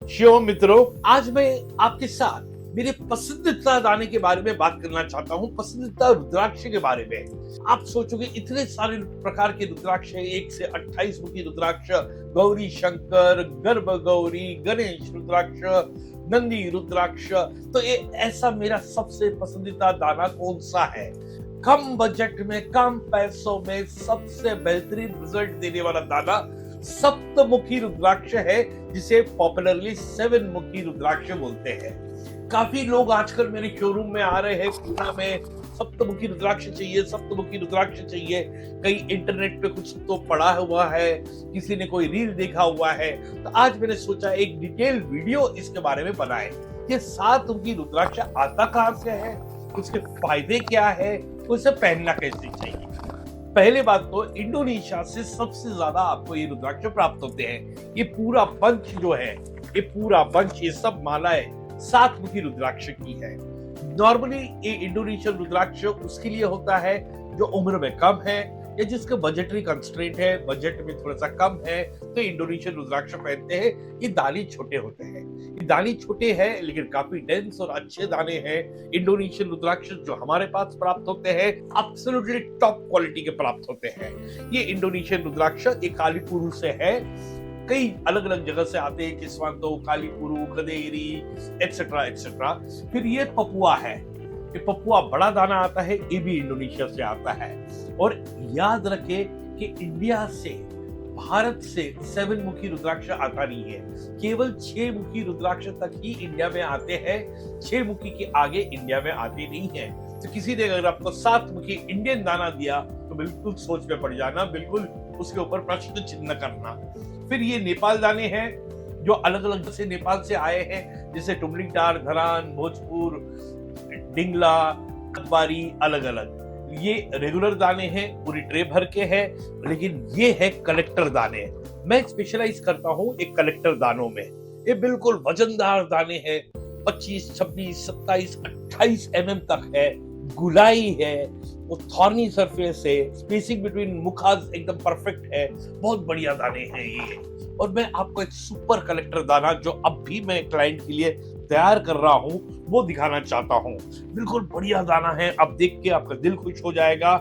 शिवम मित्रों, आज मैं आपके साथ मेरे पसंदीदा दाने के बारे में बात करना चाहता हूँ, पसंदीदा रुद्राक्ष के बारे में। आप सोचोगे इतने सारे प्रकार के रुद्राक्ष हैं, 1 से 28 मुखी रुद्राक्ष, गौरी शंकर, गर्भ गौरी, गणेश रुद्राक्ष, नंदी रुद्राक्ष। तो ये ऐसा मेरा सबसे पसंदीदा दाना कौन सा है? कम बजट में, कम पैसों में सबसे बेहतरीन रिजल्ट देने वाला दाना सप्तमुखी रुद्राक्ष है, जिसे पॉपुलरली 7 मुखी रुद्राक्ष बोलते हैं। काफी लोग आजकल मेरे शोरूम में आ रहे हैं, पूना में सप्तमुखी रुद्राक्ष चाहिए, सप्तमुखी रुद्राक्ष चाहिए। कहीं इंटरनेट पे कुछ तो पढ़ा हुआ है, किसी ने कोई रील देखा हुआ है, तो आज मैंने सोचा एक डिटेल वीडियो इसके बारे में बनाए। ये 7 मुखी रुद्राक्ष आता कहां से है, उसके फायदे क्या है, उसे पहनना कैसे चाहिए। पहले बात तो इंडोनेशिया से सबसे ज्यादा आपको ये रुद्राक्ष प्राप्त होते हैं। ये पूरा बंच जो है, ये पूरा बंच, ये सब मालाएं 7 मुखी रुद्राक्ष की है। नॉर्मली ये इंडोनेशियन रुद्राक्ष उसके लिए होता है जो उम्र में कम है या जिसके बजटरी कंस्ट्रेंट है, बजट में थोड़ा सा कम है, तो इंडोनेशियन रुद्राक्ष पहनते हैं। ये दाने छोटे होते हैं, ये दाने छोटे हैं लेकिन काफी डेंस और अच्छे दाने हैं। इंडोनेशियन रुद्राक्ष जो हमारे पास प्राप्त होते हैं एब्सोल्युटली टॉप क्वालिटी के प्राप्त होते हैं। ये इंडोनेशियन रुद्राक्ष एक कालीपुरू से है, कई अलग अलग जगह से आते हैं, किस्वांतो, कालीपुरू, कदेरी एक्सेट्रा एक्सेट्रा। फिर ये पपुआ है, ये पपुआ बड़ा दाना आता है, ये भी इंडोनेशिया से आता है। और याद रखें कि इंडिया से, भारत से 7 मुखी रुद्राक्ष आता नहीं है, केवल 6 मुखी रुद्राक्ष तक ही इंडिया में आते हैं। 6 मुखी के आगे इंडिया में आते नहीं है। तो किसी ने अगर आपको 7 मुखी इंडियन दाना दिया तो बिल्कुल सोच में पड़ जाना, बिल्कुल उसके ऊपर प्रश्न चिन्ह करना। फिर ये नेपाल दाने हैं जो अलग अलग से नेपाल से आए हैं, जैसे टुमलिंगटार, धरान, भोजपुर, डिंगला, कतवारी, अलग अलग। ये रेगुलर दाने हैं, पूरी ट्रे भर के हैं, लेकिन ये है कलेक्टर दाने। मैं स्पेशलाइज करता हूं एक कलेक्टर दानों में। ये बिल्कुल वजनदार दाने हैं, 25, 26, 27, 28 mm तक है, गुलाई है, वो थॉर्नी सरफेस है, स्पेसिंग बिटवीन मुखाज एकदम परफेक्ट है, बहुत बढ़िया दाने हैं ये। और मैं आपको एक सुपर कलेक्टर दाना जो अब भी मैं क्लाइंट के लिए तैयार कर रहा हूं वो दिखाना चाहता हूं। बिल्कुल बढ़िया दाना है, अब देख के आपका दिल खुश हो जाएगा।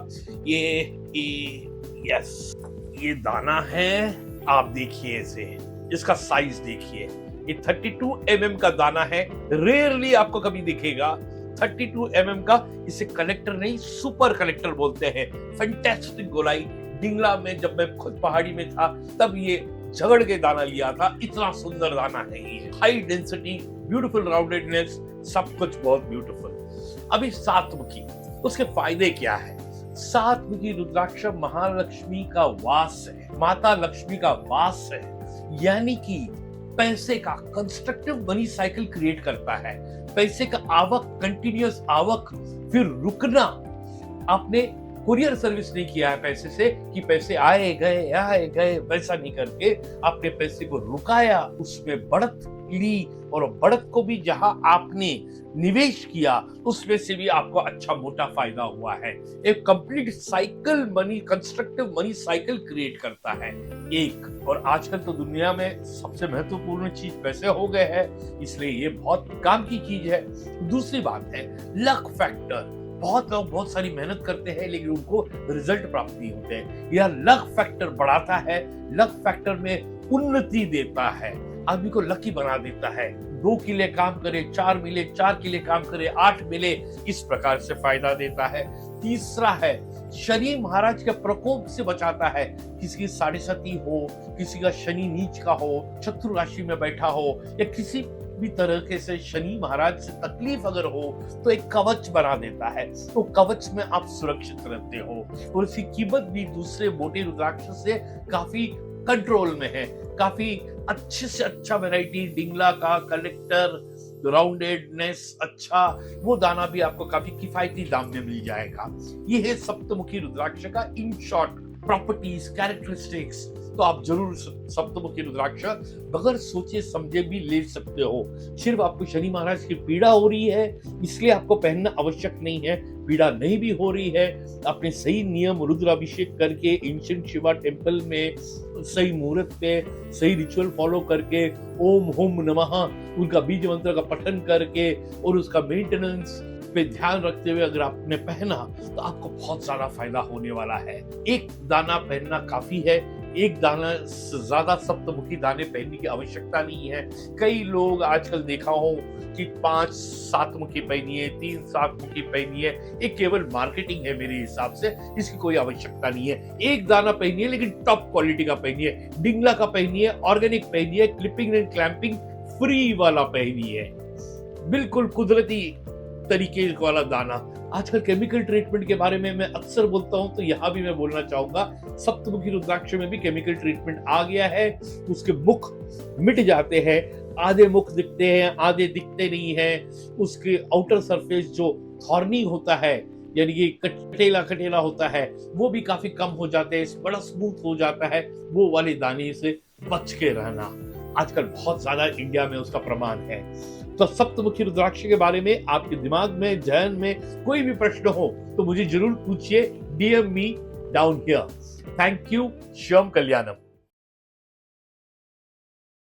यस, ये दाना है, आप देखिए इसे, इसका साइज देखिए। ये 32 mm का दाना है, रेयरली आपको कभी दिखेगा 32 mm का। इसे कलेक्टर नहीं सुपर कलेक्टर बोलते हैं। फैंटास्टिक गोलाई। डिंगला में जब मैं खुद पहाड़ी में था तब ये झगड़ के दाना लिया था, इतना सुंदर दाना है ये। हाई डेंसिटी, ब्यूटीफुल राउंडेडनेस, सब कुछ बहुत ब्यूटीफुल। अभी 7 मुखी, उसके फायदे क्या है? 7 मुखी रुद्राक्ष महालक्ष्मी का वास है, माता लक्ष्मी का वास है, यानी कि पैसे का कंस्ट्रक्टिव मनी साइकिल क्रिएट करता है। पैसे का आवक, कंटिन्यूअस आवक, फिर रुकना। आपने कुरियर सर्विस नहीं किया है पैसे से कि पैसे आए गए, वैसा नहीं करके आपने पैसे को रुकाया, उसमें बढ़त ली, और बढ़त को भी जहां आपने निवेश किया उसमें से भी आपको अच्छा मोटा फायदा हुआ है। एक complete cycle, money constructive money cycle create करता है एक। और आजकल तो दुनिया में सबसे महत्वपूर्ण चीज पैसे हो गए हैं, इसलिए ये बहुत काम की चीज है। दूसरी बात है लक फैक्टर। बहुत लोग बहुत सारी मेहनत करते हैं लेकिन उनको रिजल्ट प्राप्त नहीं होते हैं। यह लक फैक्टर बढ़ाता है, लक फैक्टर में उन्नति देता है, आदमी को लकी बना देता है। 2 किले काम करे 4 मिले, 4 किले काम करे 8 मिले, इस प्रकार से फायदा देता है। तीसरा है शनि महाराज के प्रकोप से बचाता है। किसी की 7.5 हो, किसी का शनि नीच का हो, शत्रु राशि में बैठा हो, या किसी भी तरह से शनि महाराज से तकलीफ अगर हो तो एक कवच बना देता है। तो कवच में आप सुरक्षित रहते हो, और इसकी कीमत भी दूसरे मोटे रुद्राक्ष से काफी कंट्रोल में है। काफी अच्छे से अच्छा वैरायटी डिंगला का कलेक्टर, राउंडेडनेस अच्छा, वो दाना भी आपको काफी किफायती दाम में मिल जाएगा। ये है सप्तमुखी रुद्राक्ष का इन शॉर्ट प्रॉपर्टीज, कैरेक्टरिस्टिक्स। तो आप जरूर सप्तमुखी रुद्राक्ष बगैर सोचे समझे भी ले सकते हो। सिर्फ आपको शनि महाराज की पीड़ा हो रही है इसलिए आपको पहनना आवश्यक नहीं है। पीड़ा नहीं भी हो रही है, अपने सही नियम रुद्राभिषेक करके एंशिएंट शिवा टेम्पल में सही मुहूर्त पे सही रिचुअल फॉलो करके ओम होम नमः उनका बीज मंत्र का पठन करके और उसका मेंटेनेंस पे ध्यान रखते हुए अगर आपने पहना तो आपको बहुत ज्यादा फायदा होने वाला है। एक दाना पहनना काफी है, एक दाना से ज्यादा सप्तमुखी दाने पहनने की आवश्यकता नहीं है। कई लोग आजकल देखा हो कि 5 सातमुखी पहनिए, 3 सातमुखी पहनिए, ये केवल मार्केटिंग है मेरे हिसाब से, इसकी कोई आवश्यकता नहीं है। एक दाना पहनिए लेकिन टॉप क्वालिटी का पहनिए, डिंगला का पहनिए, ऑर्गेनिक पहनिए, क्लिपिंग एंड क्लैंपिंग फ्री वाला पहनिए, बिल्कुल कुदरती तरीके वाला दाना। आजकल केमिकल ट्रीटमेंट के बारे में मैं अक्सर बोलता हूं तो यहाँ भी मैं बोलना चाहूंगा, सप्तमुखी रुद्राक्ष में भी केमिकल ट्रीटमेंट आ गया है। उसके मुख मिट जाते हैं, आधे मुख दिखते हैं, आधे दिखते नहीं है। उसके आउटर सरफेस जो थॉर्नी होता है यानी कि कटेला कटेला होता है वो भी काफी कम हो जाते हैं, बड़ा स्मूथ हो जाता है। वो वाले दाने से बच के रहना, आजकल बहुत ज्यादा इंडिया में उसका प्रमाण है। तो सप्तमुखी रुद्राक्ष के बारे में आपके दिमाग में, जहन में कोई भी प्रश्न हो तो मुझे जरूर पूछिए, DM me down here. Thank you. Shivam Kalyanam.